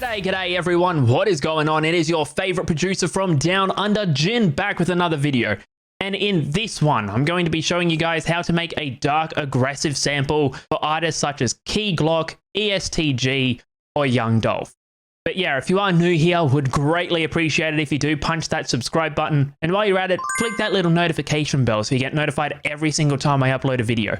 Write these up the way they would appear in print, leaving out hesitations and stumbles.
G'day everyone, what is going on? It is your favorite producer from Down Under, Jhin, back with another video. And in this one, I'm going to be showing you guys how to make a dark, aggressive sample for artists such as Key Glock, EST Gee, or Young Dolph. But yeah, if you are new here, would greatly appreciate it if you do punch that subscribe button. And while you're at it, click that little notification bell so you get notified every single time I upload a video.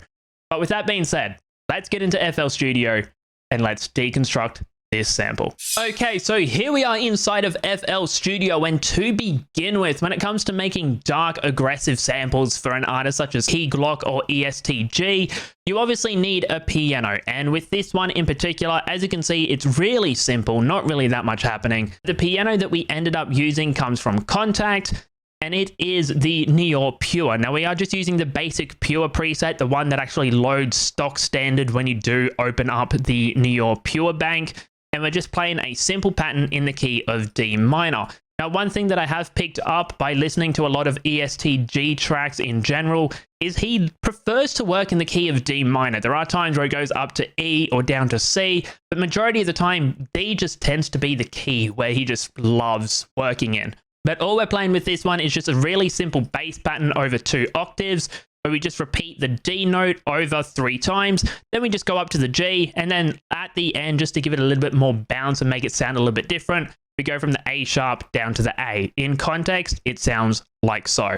But with that being said, let's get into FL Studio and let's deconstruct this sample. Okay, so here we are inside of FL Studio, and to begin with, when it comes to making dark, aggressive samples for an artist such as Key Glock or EST Gee, you obviously need a piano, and with this one in particular, as you can see, it's really simple, not really that much happening. The piano that we ended up using comes from Contact, and it is the Neo Pure. Now, we are just using the basic Pure preset, the one that actually loads stock standard when you do open up the Neo Pure bank. And we're just playing a simple pattern in the key of D minor. Now, one thing that I have picked up by listening to a lot of EST Gee tracks in general is he prefers to work in the key of D minor. There are times where it goes up to E or down to C, but majority of the time, D just tends to be the key where he just loves working in. But all we're playing with this one is just a really simple bass pattern over 2 octaves, where we just repeat the D note over 3 times, then we just go up to the G, and then at the end, just to give it a little bit more bounce and make it sound a little bit different, we go from the A sharp down to the A. In context, it sounds like so.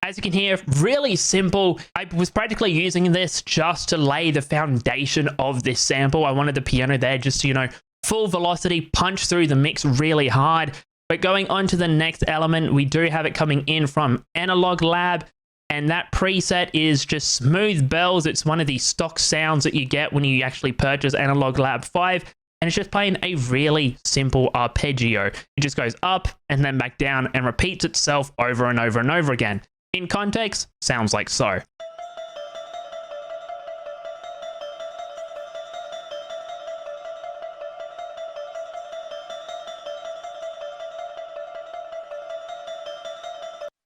As you can hear, really simple. I was practically using this just to lay the foundation of this sample. I wanted the piano there just to, full velocity, punch through the mix really hard. But going on to the next element, we do have it coming in from Analog Lab, and that preset is just smooth bells. It's one of the stock sounds that you get when you actually purchase Analog Lab 5. And it's just playing a really simple arpeggio. It just goes up and then back down and repeats itself over and over and over again. In context, sounds like so.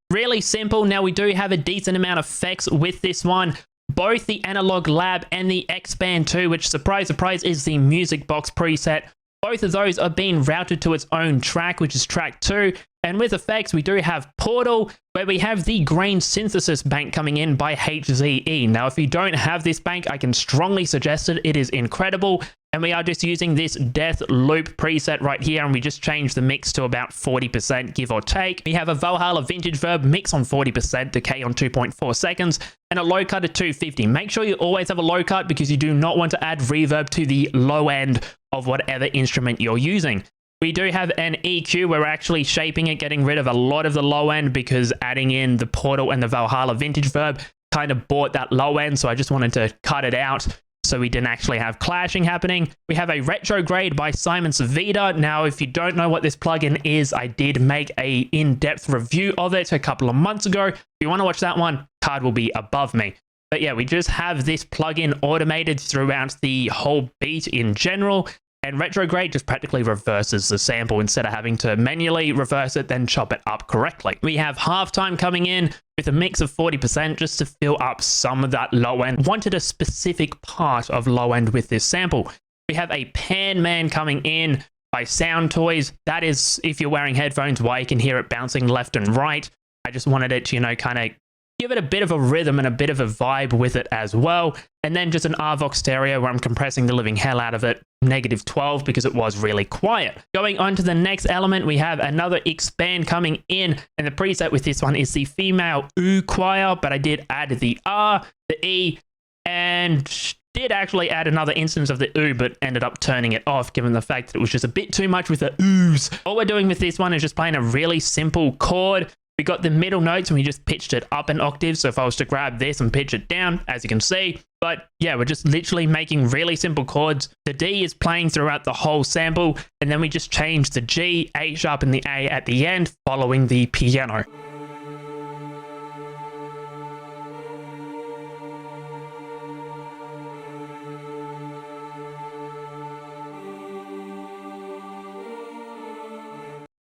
Really simple. Now, we do have a decent amount of effects with this one. Both the Analog Lab and the X-Band 2, which, surprise, surprise, is the Music Box preset. Both of those are being routed to its own track, which is track 2. And with effects, we do have Portal, where we have the Grain Synthesis bank coming in by HZE. Now, if you don't have this bank, I can strongly suggest it. It is incredible. And we are just using this Death Loop preset right here, and we just changed the mix to about 40%, give or take. We have a Valhalla Vintage Verb mix on 40%, decay on 2.4 seconds, and a low cut at 250. Make sure you always have a low cut because you do not want to add reverb to the low end of whatever instrument you're using. We do have an EQ where we're actually shaping it, getting rid of a lot of the low end because adding in the Portal and the Valhalla Vintage Verb kind of bought that low end, so I just wanted to cut it out so we didn't actually have clashing happening. We have a Retrograde by Simon Savita. Now, if you don't know what this plugin is, I did make a in-depth review of it a couple of months ago. If you want to watch that one, card will be above me. But yeah, we just have this plugin automated throughout the whole beat in general. And Retrograde just practically reverses the sample instead of having to manually reverse it, then chop it up correctly. We have Halftime coming in with a mix of 40% just to fill up some of that low end. Wanted a specific part of low end with this sample. We have a Pan Man coming in by Sound Toys. That is, if you're wearing headphones, why you can hear it bouncing left and right. I just wanted it to, kind of give it a bit of a rhythm and a bit of a vibe with it as well. And then just an RVox stereo where I'm compressing the living hell out of it, -12 because it was really quiet. Going on to the next element, we have another Expand coming in, and the preset with this one is the female ooh choir, but I did add the R, the E, and did actually add another instance of the ooh, but ended up turning it off given the fact that it was just a bit too much with the oohs. All we're doing with this one is just playing a really simple chord. We got the middle notes and we just pitched it up an octave. So if I was to grab this and pitch it down, as you can see, but yeah, we're just literally making really simple chords. The D is playing throughout the whole sample, and then we just change the G, A sharp, and the A at the end, following the piano.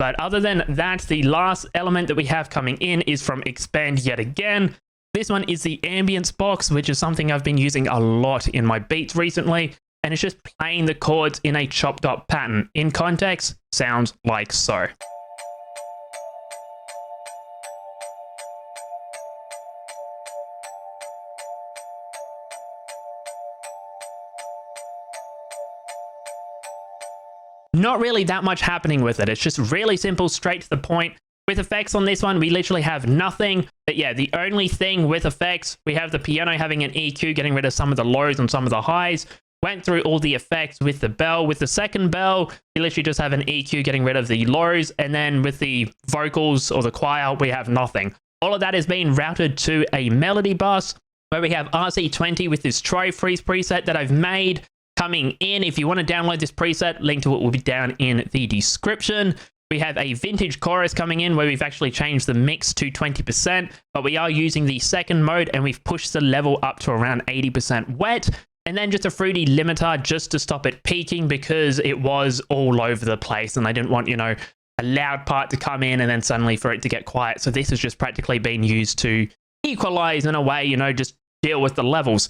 But other than that, the last element that we have coming in is from Expand yet again. This one is the Ambience box, which is something I've been using a lot in my beats recently, and it's just playing the chords in a chopped up pattern. In context, sounds like so. Not really that much happening with it. It's just really simple, straight to the point. With effects on this one, we literally have nothing. But yeah, the only thing with effects, we have the piano having an EQ, getting rid of some of the lows and some of the highs. Went through all the effects with the bell. With the second bell, we literally just have an EQ getting rid of the lows. And then with the vocals or the choir, we have nothing. All of that is being routed to a melody bus where we have RC20 with this Try Freeze preset that I've made coming in. If you want to download this preset, link to it will be down in the description. We have a vintage chorus coming in where we've actually changed the mix to 20%, but we are using the second mode and we've pushed the level up to around 80% wet. And then just a fruity limiter just to stop it peaking because it was all over the place and I didn't want, you know, a loud part to come in and then suddenly for it to get quiet. So this has just practically been used to equalize in a way, you know, just deal with the levels.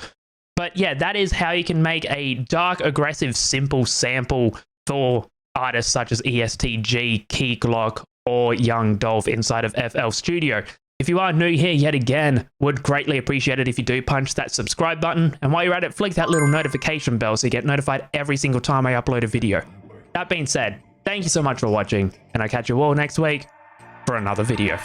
But yeah, that is how you can make a dark, aggressive, simple sample for artists such as EST Gee, Key Glock, or young Dolph inside of FL Studio. If you are new here yet again, would greatly appreciate it if you do punch that subscribe button. And while you're at it, flick that little notification bell so you get notified every single time I upload a video. That being said, thank you so much for watching, and I'll catch you all next week for another video.